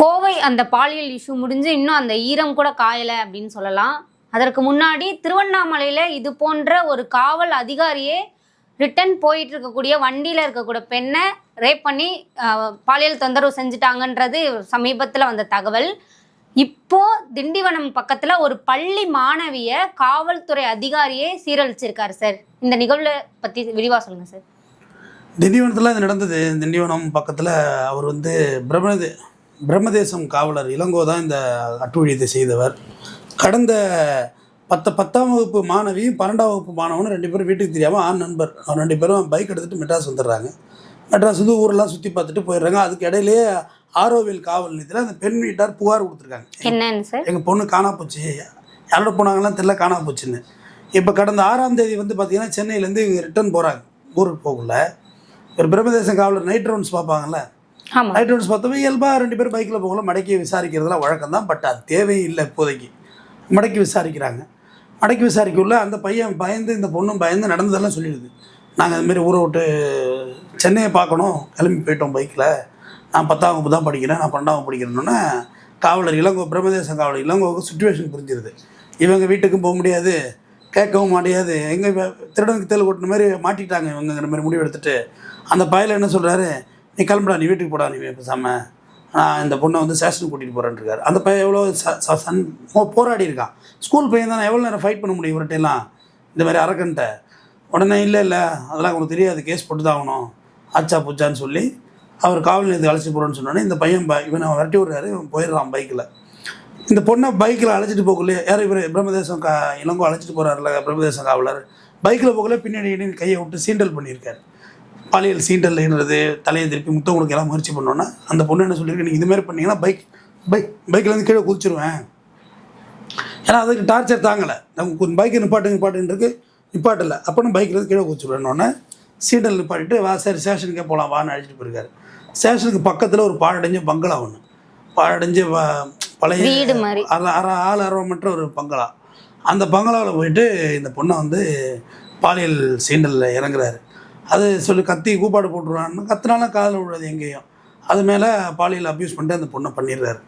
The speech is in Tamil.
கோவை அந்த பாலியல் இஷ்யூ முடிஞ்சு இன்னும் அந்த ஈரம் கூட காயலை அப்படின்னு சொல்லலாம். அதற்கு முன்னாடி திருவண்ணாமலையில் இது போன்ற ஒரு காவல் அதிகாரியே ரிட்டன் போயிட்டு இருக்கக்கூடிய வண்டியில் இருக்கக்கூடிய பெண்ணை ரேப் பண்ணி பாலியல் தொந்தரவு செஞ்சுட்டாங்கன்றது சமீபத்தில் வந்த தகவல். இப்போ திண்டிவனம் பக்கத்தில் ஒரு பள்ளி மாணவியை காவல்துறை அதிகாரியே சீரழிச்சிருக்காரு சார். இந்த நிகழ்வை பற்றி விரிவாக சொல்லுங்கள் சார். திண்டிவனத்தில் இது நடந்தது. திண்டிவனம் பக்கத்தில் அவர் பிரம்மதேசம் காவலர் இளங்கோ தான் இந்த அட்டுழியத்தை செய்தவர். கடந்த 10ஆம் வகுப்பு மாணவியும் 12ஆம் வகுப்பு மாணவனும் 2 பேரும் வீட்டுக்கு தெரியாமல் நண்பர் அவர் 2 பேரும் பைக் எடுத்துகிட்டு மெட்ராஸ் வந்துடுறாங்க. மெட்ராஸ் வந்து ஊரெல்லாம் சுற்றி பார்த்துட்டு போயிடுறாங்க. அதுக்கு இடையிலேயே ஆரோவில் காவல் நிலையத்தில் அந்த பெண் வீட்டார் புகார் கொடுத்துருக்காங்க. என்னன்னு சார்? எங்கள் பொண்ணு காணா போச்சு, யாரோட போனாங்கலாம் தெரியல, காணா போச்சுன்னு. இப்போ கடந்த 6ஆம் தேதி வந்து பார்த்திங்கன்னா சென்னையிலேருந்து இவங்க ரிட்டர்ன் போகிறாங்க. ஊருக்கு போகல ஒரு பிரம்மதேசம் காவலர் நைட் ரவுண்ட்ஸ் பார்ப்பாங்கல்ல, நைட் ரவுண்ட்ஸ் பார்த்தோம். இயல்பாக 2 பேரும் பைக்கில் போகல, மடக்கி விசாரிக்கிறதுலாம் வழக்கம் தான். பட் அது தேவையில்லை. இப்போதைக்கு மடக்கி விசாரிக்கிறாங்க. மடக்கி விசாரிக்கக்குள்ள அந்த பையன் பயந்து, இந்த பொண்ணும் பயந்து நடந்ததெல்லாம் சொல்லிடுது. நாங்கள் அதுமாரி ஊரை விட்டு சென்னையை பார்க்கணும் கிளம்பி போயிட்டோம் பைக்கில். நான் 10ஆம் வகுப்பு தான் படிக்கிறேன், நான் 12ஆம் வகுப்பு படிக்கிறேன்னொன்னே காவலர் இளங்கோ, பிரம்மதேசம் காவலர் இளங்கோவுக்கு சுச்சுவேஷன் புரிஞ்சிருது. இவங்க வீட்டுக்கும் போக முடியாது, கேட்கவும் மாட்டியாது. எங்கே திருடனுக்கு தேல் கொட்டின மாதிரி மாட்டிக்கிட்டாங்க இவங்கிற மாதிரி முடிவு எடுத்துகிட்டு அந்த பையன் என்ன சொல்கிறாரு, நீ கிளம்புடா, நீ வீட்டுக்கு போடா, நீ பேசாமல் நான் இந்த பொண்ணை வந்து ஸ்டேஷனுக்கு கூட்டிகிட்டு போகிறேன்ருக்காரு. அந்த பையன் எவ்வளோ போராடி இருக்கான். ஸ்கூல் பையன் தானே, எவ்வளோ நேரம் ஃபைட் பண்ண முடியும் இவர்கிட்டலாம் இந்த மாதிரி அரக்கன்ட்ட. உடனே இல்லை அதெல்லாம் உனக்கு தெரியாது, கேஸ் போட்டு தான் ஆகணும், ஆச்சா பூச்சான்னு சொல்லி அவர் காவல் நிலையத்துக்கு அழைச்சிட்டு போகிறோன்னு சொன்னோன்னே இந்த பையன் இவனை விரட்டி விடுறாரு. இவன் போயிடுறான் பைக்கில். இந்த பொண்ணை பைக்கில் அழைச்சிட்டு போகலையே, யாரும் இவர் பிரம்மதேசம் இளங்கோ அழைச்சிட்டு போகிறாருல பிரம்மதேசம் காவலர், பைக்கில் போகல பின்னாடி கையை விட்டு சீண்டல் பண்ணியிருக்காரு. பாலியல் சீண்டல்ன்றது தலையை திருப்பி முத்தம் கொடுக்க எல்லாம் முயற்சி பண்ணோன்னா அந்த பொண்ணு என்ன சொல்லியிருக்கு, நீங்கள் இதுமாதிரி பண்ணிங்கன்னா பைக்கிலேருந்து கீழே குதிச்சிருவேன். ஏன்னா அதுக்கு டார்ச்சர் தாங்கலை. நமக்கு பைக்கை நிப்பாட்டுன்றதுக்கு நிப்பாட்டலை. அப்போன்னு பைக்கிலேருந்து கீழே குதிச்சிருவேன்னொன்னே சீண்டல் நிப்பாட்டிட்டு வா சரி ஸ்டேஷனுக்கே போகலாம் வான்னு அழைச்சிட்டு போயிருக்காரு. ஸ்டேஷனுக்கு பக்கத்தில் ஒரு பாழடைஞ்ச பங்களா ஒன்று, பாழடைஞ்ச பழைய ஆள் ஒரு பங்களா. அந்த பங்களாவில் போயிட்டு இந்த பொண்ணை வந்து பாலியல் சீண்டலில் இறங்குறாரு. அது சொல்லி கத்தி கூப்பாடு போட்டுருவான்னு கத்தினாலும் காதில் விழுறது எங்கேயும். அது மேலே பாலியல் அப்யூஸ் பண்ணிட்டு அந்த பொண்ணை பண்ணிடுறாரு.